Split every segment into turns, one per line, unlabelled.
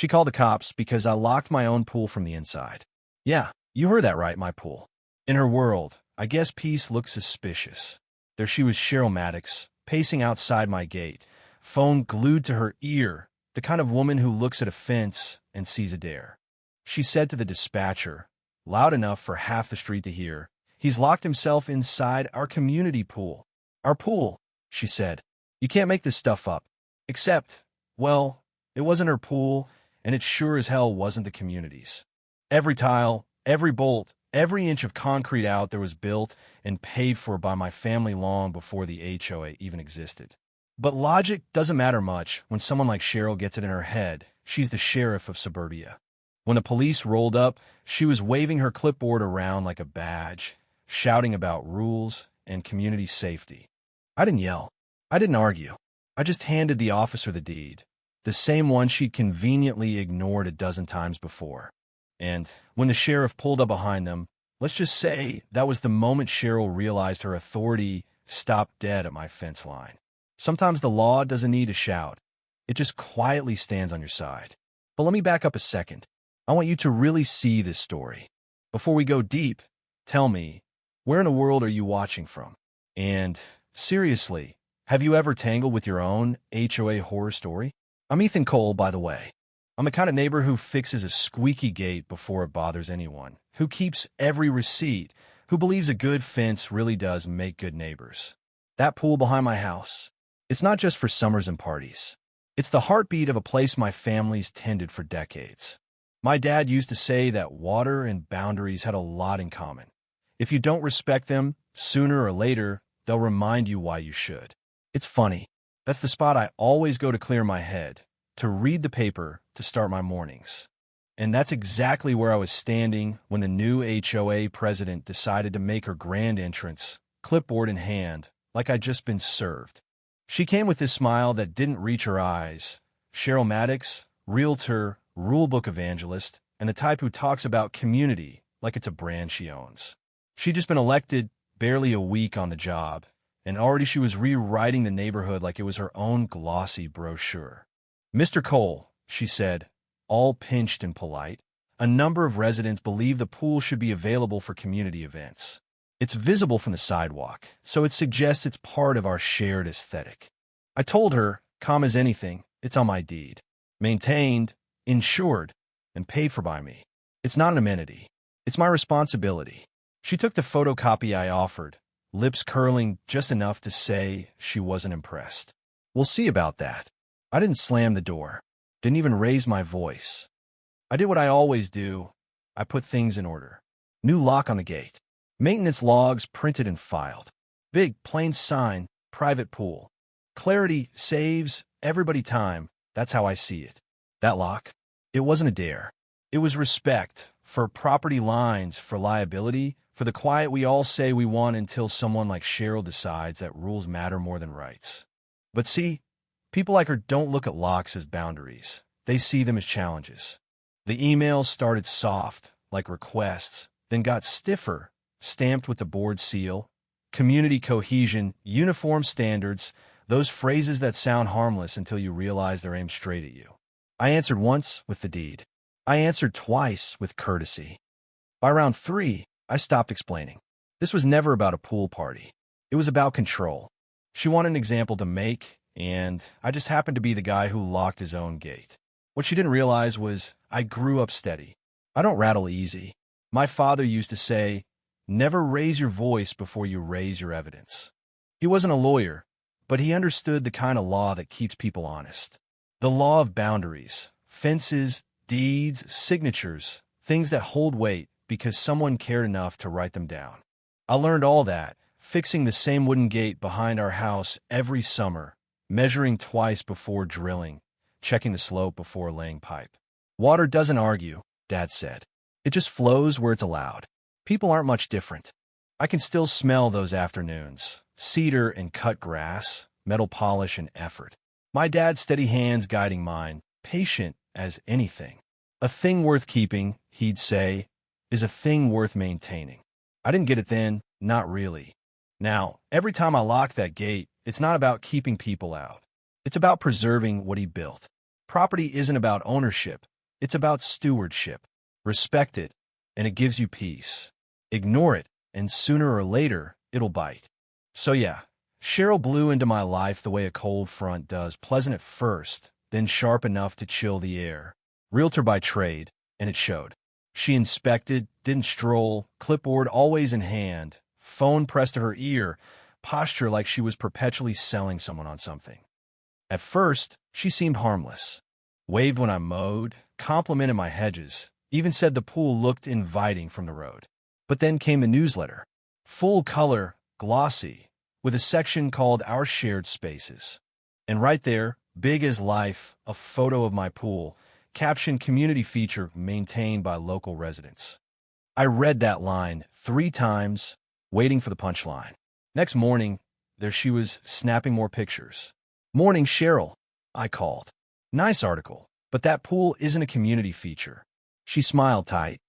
She called the cops because I locked my own pool from the inside. Yeah, you heard that right, my pool. In her world, I guess peace looked suspicious. There she was, Cheryl Maddox, pacing outside my gate, phone glued to her ear, the kind of woman who looks at a fence and sees a dare. She said to the dispatcher, loud enough for half the street to hear, "He's locked himself inside our community pool." "Our pool," she said. "You can't make this stuff up. Except, well, it wasn't her pool, and it sure as hell wasn't the community's. Every tile, every bolt, every inch of concrete out there was built and paid for by my family long before the HOA even existed. But logic doesn't matter much when someone like Cheryl gets it in her head. She's the sheriff of suburbia. When the police rolled up, she was waving her clipboard around like a badge, shouting about rules and community safety. I didn't yell. I didn't argue. I just handed the officer the deed, the same one she'd conveniently ignored a dozen times before. And when the sheriff pulled up behind them, let's just say that was the moment Cheryl realized her authority stopped dead at my fence line. Sometimes the law doesn't need to shout. It just quietly stands on your side. But let me back up a second. I want you to really see this story. Before we go deep, tell me, where in the world are you watching from? And seriously, have you ever tangled with your own HOA horror story? I'm Ethan Cole, by the way. I'm the kind of neighbor who fixes a squeaky gate before it bothers anyone, who keeps every receipt, who believes a good fence really does make good neighbors. That pool behind my house, it's not just for summers and parties. It's the heartbeat of a place my family's tended for decades. My dad used to say that water and boundaries had a lot in common. If you don't respect them, sooner or later, they'll remind you why you should. It's funny. That's the spot I always go to clear my head, to read the paper, to start my mornings. And that's exactly where I was standing when the new HOA president decided to make her grand entrance, clipboard in hand, like I'd just been served. She came with this smile that didn't reach her eyes. Cheryl Maddox, realtor, rulebook evangelist, and the type who talks about community like it's a brand she owns. She'd just been elected, barely a week on the job, and already she was rewriting the neighborhood like it was her own glossy brochure. "Mr. Cole," she said, all pinched and polite, "a number of residents believe the pool should be available for community events. It's visible from the sidewalk, so it suggests it's part of our shared aesthetic." I told her, calm as anything, it's on my deed. Maintained, insured, and paid for by me. It's not an amenity. It's my responsibility. She took the photocopy I offered, lips curling just enough to say she wasn't impressed. "We'll see about that." I didn't slam the door, didn't even raise my voice. I did what I always do. I put things in order. New lock on the gate. Maintenance logs printed and filed. Big, plain sign, private pool. Clarity saves everybody time. That's how I see it. That lock, it wasn't a dare. It was respect for property lines, for liability, for the quiet we all say we want until someone like Cheryl decides that rules matter more than rights. But see, people like her don't look at locks as boundaries. They see them as challenges. The emails started soft, like requests, then got stiffer, stamped with the board seal. Community cohesion, uniform standards, those phrases that sound harmless until you realize they're aimed straight at you. I answered once with the deed. I answered twice with courtesy. By round 3, I stopped explaining. This was never about a pool party. It was about control. She wanted an example to make, and I just happened to be the guy who locked his own gate. What she didn't realize was I grew up steady. I don't rattle easy. My father used to say, "Never raise your voice before you raise your evidence." He wasn't a lawyer, but he understood the kind of law that keeps people honest. The law of boundaries, fences, deeds, signatures, things that hold weight because someone cared enough to write them down. I learned all that, fixing the same wooden gate behind our house every summer, measuring twice before drilling, checking the slope before laying pipe. Water doesn't argue, Dad said. It just flows where it's allowed. People aren't much different. I can still smell those afternoons, cedar and cut grass, metal polish and effort. My dad's steady hands guiding mine, patient as anything. A thing worth keeping, he'd say, is a thing worth maintaining. I didn't get it then, not really. Now, every time I lock that gate, it's not about keeping people out. It's about preserving what he built. Property isn't about ownership. It's about stewardship. Respect it, and it gives you peace. Ignore it, and sooner or later, it'll bite. So yeah, Cheryl blew into my life the way a cold front does, pleasant at first, then sharp enough to chill the air. Realtor by trade, and it showed. She inspected, didn't stroll, clipboard always in hand, phone pressed to her ear, posture like she was perpetually selling someone on something. At first, she seemed harmless. Waved when I mowed, complimented my hedges, even said the pool looked inviting from the road. But then came the newsletter. Full color, glossy, with a section called Our Shared Spaces. And right there, big as life, a photo of my pool, captioned community feature maintained by local residents. I read that line 3 times, waiting for the punchline. Next morning, there she was, snapping more pictures. "Morning, Cheryl," I called. "Nice article, but that pool isn't a community feature." She smiled tight.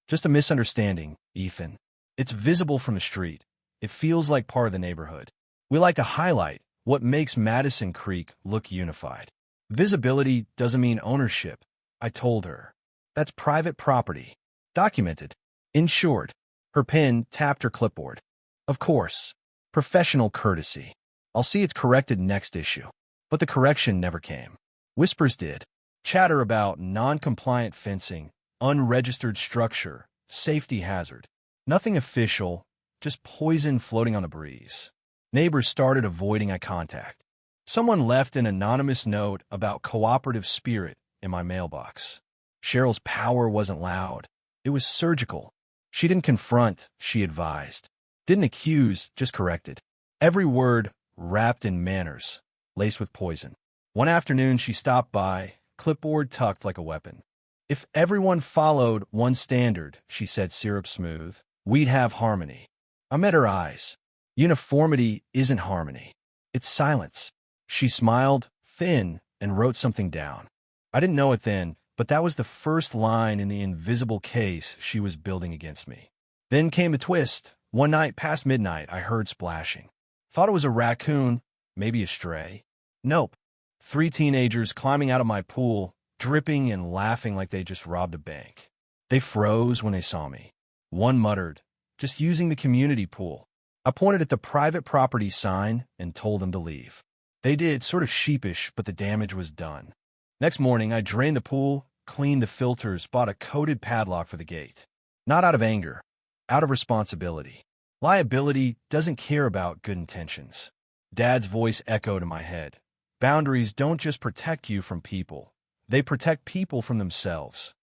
"Just a misunderstanding, Ethan. It's visible from the street. It feels like part of the neighborhood. We like to highlight what makes Madison Creek look unified. Visibility doesn't mean ownership," I told her. "That's private property. Documented." Insured. Her pen tapped her clipboard. "Of course. Professional courtesy. I'll see it's corrected next issue." But the correction never came. Whispers did. Chatter about non-compliant fencing, unregistered structure, safety hazard. Nothing official, just poison floating on the breeze. Neighbors started avoiding eye contact. Someone left an anonymous note about cooperative spirit in my mailbox. Cheryl's power wasn't loud. It was surgical. She didn't confront, she advised. Didn't accuse, just corrected. Every word wrapped in manners, laced with poison. One afternoon she stopped by, clipboard tucked like a weapon. "If everyone followed one standard," she said syrup smooth, "we'd have harmony." I met her eyes. Uniformity isn't harmony. It's silence. She smiled, thin, and wrote something down. I didn't know it then, but that was the first line in the invisible case she was building against me. Then came a twist. One night past midnight, I heard splashing. Thought it was a raccoon, maybe a stray. Nope. 3 teenagers climbing out of my pool, dripping and laughing like they just robbed a bank. They froze when they saw me. One muttered, "Just using the community pool." I pointed at the private property sign and told them to leave. They did, sort of sheepish, but the damage was done. Next morning, I drained the pool, cleaned the filters, bought a coated padlock for the gate. Not out of anger, out of responsibility. Liability doesn't care about good intentions. Dad's voice echoed in my head. Boundaries don't just protect you from people. They protect people from themselves.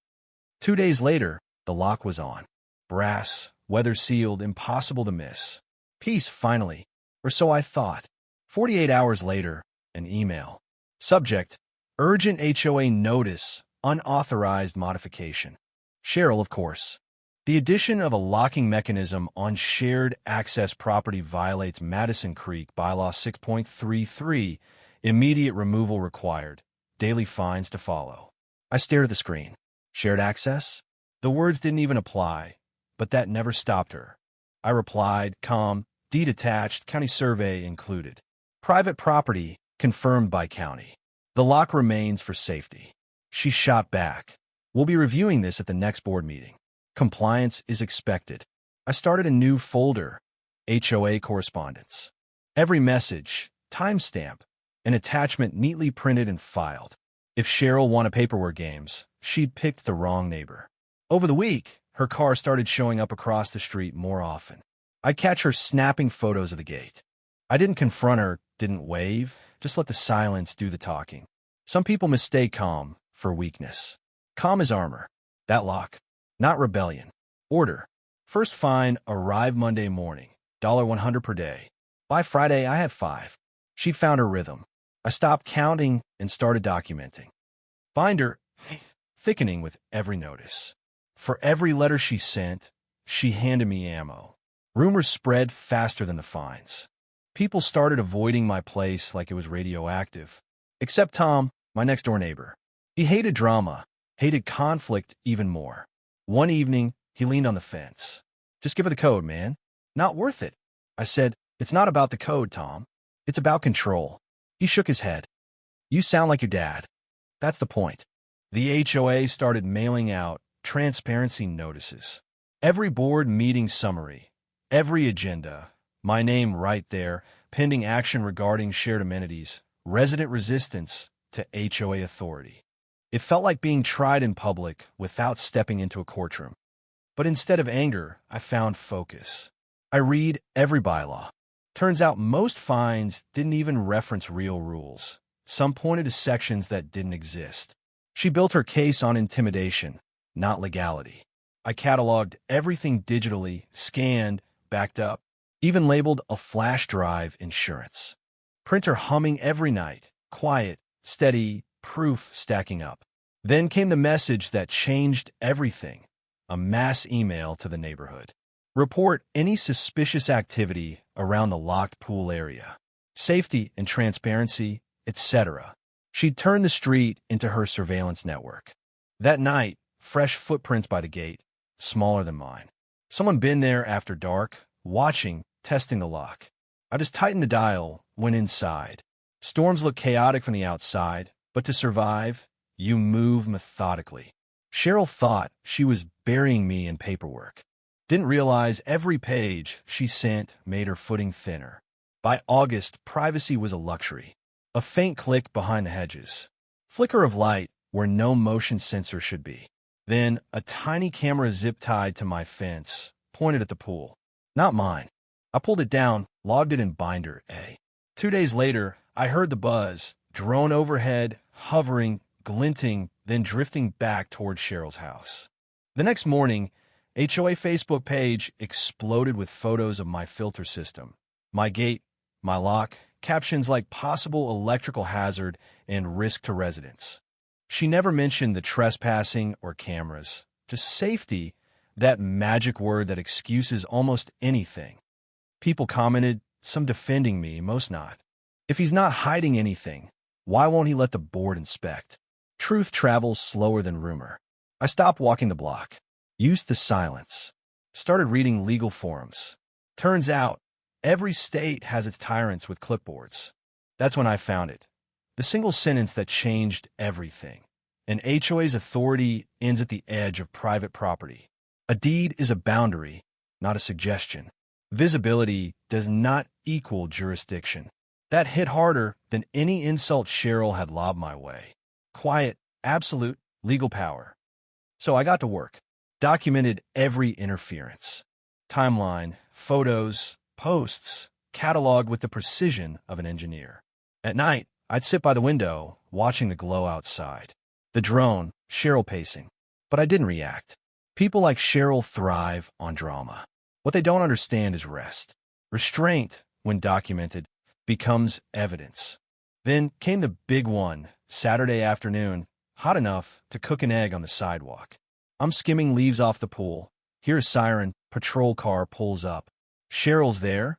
2 days later, the lock was on. Brass, weather-sealed, impossible to miss. Peace, finally, or so I thought. 48 hours later, an email. Subject, urgent HOA notice, unauthorized modification. Cheryl, of course. The addition of a locking mechanism on shared access property violates Madison Creek Bylaw 6.33, immediate removal required, daily fines to follow. I stared at the screen. Shared access? The words didn't even apply, but that never stopped her. I replied, calm, deed attached, county survey included. Private property, confirmed by county. The lock remains for safety. She shot back. We'll be reviewing this at the next board meeting. Compliance is expected. I started a new folder, HOA correspondence. Every message, timestamp, an attachment neatly printed and filed. If Cheryl wanted paperwork games, she'd picked the wrong neighbor. Over the week, her car started showing up across the street more often. I'd catch her snapping photos of the gate. I didn't confront her, didn't wave, just let the silence do the talking. Some people mistake calm for weakness. Calm is armor. That lock. Not rebellion. Order. First fine arrived Monday morning, $100 per day. By Friday, I had 5. She found her rhythm. I stopped counting and started documenting. Binder thickening with every notice. For every letter she sent, she handed me ammo. Rumors spread faster than the fines. People started avoiding my place like it was radioactive. Except Tom, my next-door neighbor. He hated drama, hated conflict even more. One evening, he leaned on the fence. "Just give her the code, man. Not worth it." I said, "It's not about the code, Tom. It's about control." He shook his head. "You sound like your dad." "That's the point." The HOA started mailing out transparency notices. Every board meeting summary, every agenda, my name right there, pending action regarding shared amenities, resident resistance to HOA authority. It felt like being tried in public without stepping into a courtroom. But instead of anger, I found focus. I read every bylaw. Turns out most fines didn't even reference real rules. Some pointed to sections that didn't exist. She built her case on intimidation, not legality. I cataloged everything digitally, scanned, backed up, even labeled a flash drive insurance. Printer humming every night, quiet, steady, proof stacking up. Then came the message that changed everything. A mass email to the neighborhood. Report any suspicious activity around the locked pool area. Safety and transparency, etc. She'd turned the street into her surveillance network. That night, fresh footprints by the gate, smaller than mine. Someone been there after dark, watching, testing the lock. I just tightened the dial, went inside. Storms look chaotic from the outside, but to survive, you move methodically. Cheryl thought she was burying me in paperwork. Didn't realize every page she sent made her footing thinner. By August, privacy was a luxury. A faint click behind the hedges. Flicker of light where no motion sensor should be. Then a tiny camera zip-tied to my fence, pointed at the pool. Not mine. I pulled it down, logged it in Binder A. 2 days later, I heard the buzz, drone overhead, hovering, glinting, then drifting back toward Cheryl's house. The next morning, HOA Facebook page exploded with photos of my filter system, my gate, my lock, captions like possible electrical hazard and risk to residents. She never mentioned the trespassing or cameras, just safety, that magic word that excuses almost anything. People commented, some defending me, most not. If he's not hiding anything, why won't he let the board inspect? Truth travels slower than rumor. I stopped walking the block, used the silence, started reading legal forums. Turns out, every state has its tyrants with clipboards. That's when I found it. The single sentence that changed everything. An HOA's authority ends at the edge of private property. A deed is a boundary, not a suggestion. Visibility does not equal jurisdiction. That hit harder than any insult Cheryl had lobbed my way. Quiet, absolute, legal power. So I got to work. Documented every interference. Timeline, photos, posts, cataloged with the precision of an engineer. At night, I'd sit by the window, watching the glow outside. The drone, Cheryl pacing. But I didn't react. People like Cheryl thrive on drama. What they don't understand is rest. Restraint, when documented, becomes evidence. Then came the big one, Saturday afternoon, hot enough to cook an egg on the sidewalk. I'm skimming leaves off the pool. Hear a siren, patrol car pulls up. Cheryl's there,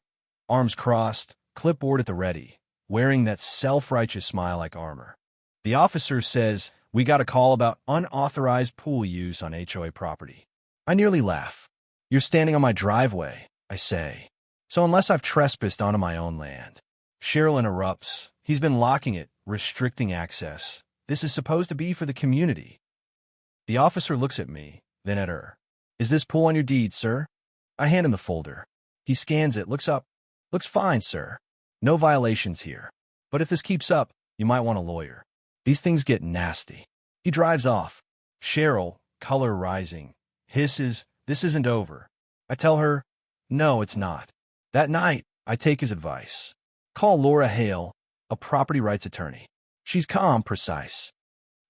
arms crossed, clipboard at the ready, wearing that self-righteous smile like armor. The officer says, "We got a call about unauthorized pool use on HOA property." I nearly laugh. "You're standing on my driveway," I say. "So unless I've trespassed onto my own land." Cheryl interrupts. "He's been locking it, restricting access. This is supposed to be for the community." The officer looks at me, then at her. "Is this pool on your deed, sir?" I hand him the folder. He scans it, looks up. "Looks fine, sir. No violations here. But if this keeps up, you might want a lawyer. These things get nasty." He drives off. Cheryl, color rising, hisses, "This isn't over." I tell her, "No, it's not." That night, I take his advice. Call Laura Hale, a property rights attorney. She's calm, precise.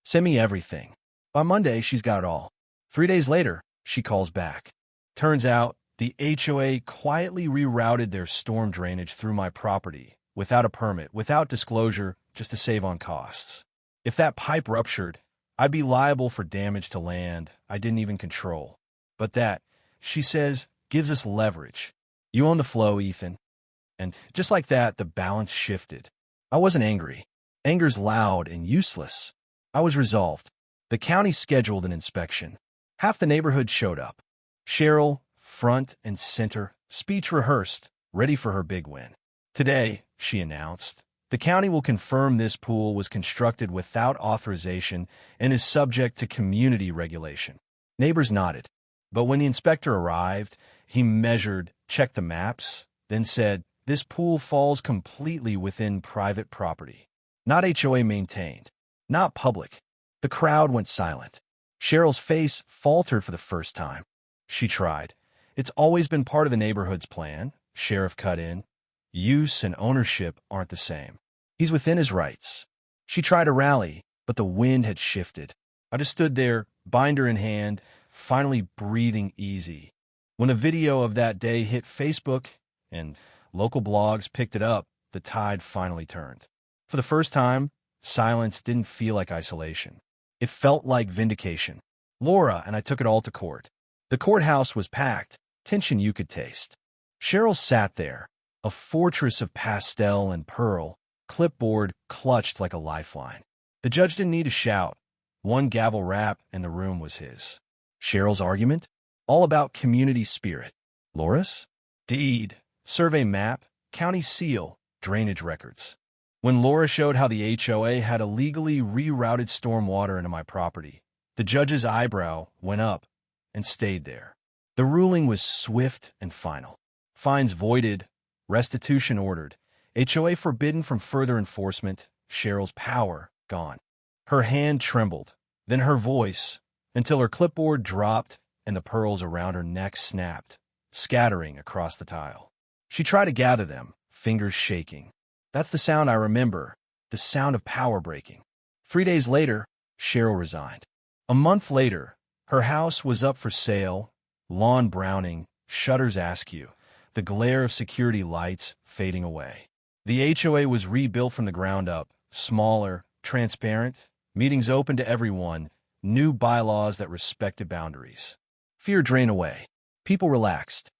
Send me everything. By Monday, she's got it all. 3 days later, she calls back. Turns out, the HOA quietly rerouted their storm drainage through my property, without a permit, without disclosure, just to save on costs. If that pipe ruptured, I'd be liable for damage to land I didn't even control. But that, she says, gives us leverage. "You own the flow, Ethan." And just like that, the balance shifted. I wasn't angry. Anger's loud and useless. I was resolved. The county scheduled an inspection. Half the neighborhood showed up. Cheryl, front and center, speech rehearsed, ready for her big win. "Today," she announced, The county will confirm this pool was constructed without authorization and is subject to community regulation. Neighbors nodded. But when the inspector arrived, he measured, checked the maps, then said, "This pool falls completely within private property. Not HOA maintained. Not public." The crowd went silent. Cheryl's face faltered for the first time. She tried. "It's always been part of the neighborhood's plan," Sheriff cut in. "Use and ownership aren't the same. He's within his rights." She tried to rally, but the wind had shifted. I just stood there, binder in hand, finally breathing easy. When a video of that day hit Facebook and local blogs picked it up, the tide finally turned. For the first time, silence didn't feel like isolation. It felt like vindication. Laura and I took it all to court. The courthouse was packed, tension you could taste. Cheryl sat there, a fortress of pastel and pearl, clipboard clutched like a lifeline. The judge didn't need to shout. One gavel rap and the room was his. Cheryl's argument? All about community spirit. Laura's? Deed, survey map, county seal, drainage records. When Laura showed how the HOA had illegally rerouted stormwater into my property, the judge's eyebrow went up and stayed there. The ruling was swift and final. Fines voided, restitution ordered, HOA forbidden from further enforcement, Cheryl's power gone. Her hand trembled, then her voice, until her clipboard dropped and the pearls around her neck snapped, scattering across the tile. She tried to gather them, fingers shaking. That's the sound I remember, the sound of power breaking. 3 days later, Cheryl resigned. A month later, her house was up for sale, lawn browning, shutters askew, the glare of security lights fading away. The HOA was rebuilt from the ground up, smaller, transparent, meetings open to everyone, new bylaws that respected boundaries. Fear drained away. People relaxed.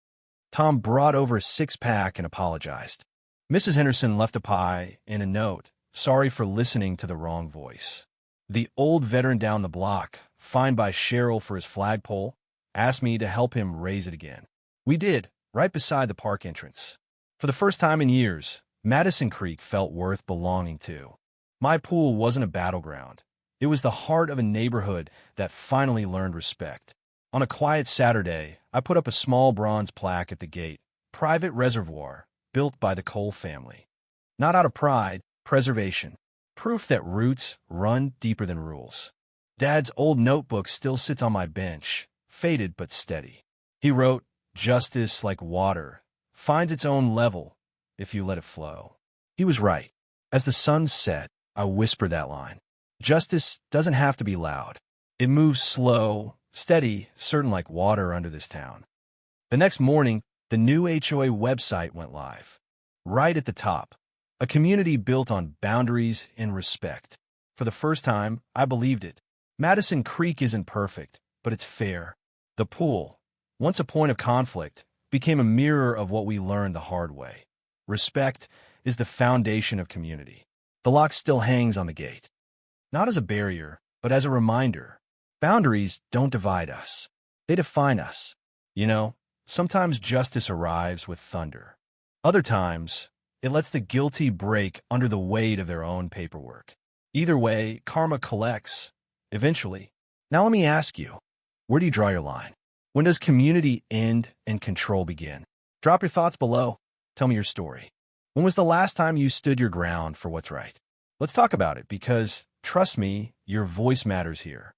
Tom brought over a six-pack and apologized. Mrs. Henderson left a pie and a note, sorry for listening to the wrong voice. The old veteran down the block, fined by Cheryl for his flagpole, asked me to help him raise it again. We did, right beside the park entrance. For the first time in years, Madison Creek felt worth belonging to. My pool wasn't a battleground. It was the heart of a neighborhood that finally learned respect. On a quiet Saturday, I put up a small bronze plaque at the gate, "Private Reservoir, built by the Cole family." Not out of pride, preservation. Proof that roots run deeper than rules. Dad's old notebook still sits on my bench, faded but steady. He wrote, "Justice, like water, finds its own level if you let it flow." He was right. As the sun set, I whispered that line. Justice doesn't have to be loud. It moves slow, steady, certain like water under this town. The next morning, the new HOA website went live. Right at the top, a community built on boundaries and respect. For the first time, I believed it. Madison Creek isn't perfect, but it's fair. The pool, once a point of conflict, became a mirror of what we learned the hard way. Respect is the foundation of community. The lock still hangs on the gate. Not as a barrier, but as a reminder. Boundaries don't divide us. They define us. You know, sometimes justice arrives with thunder. Other times, it lets the guilty break under the weight of their own paperwork. Either way, karma collects, eventually. Now let me ask you, where do you draw your line? When does community end and control begin? Drop your thoughts below. Tell me your story. When was the last time you stood your ground for what's right? Let's talk about it because, trust me, your voice matters here.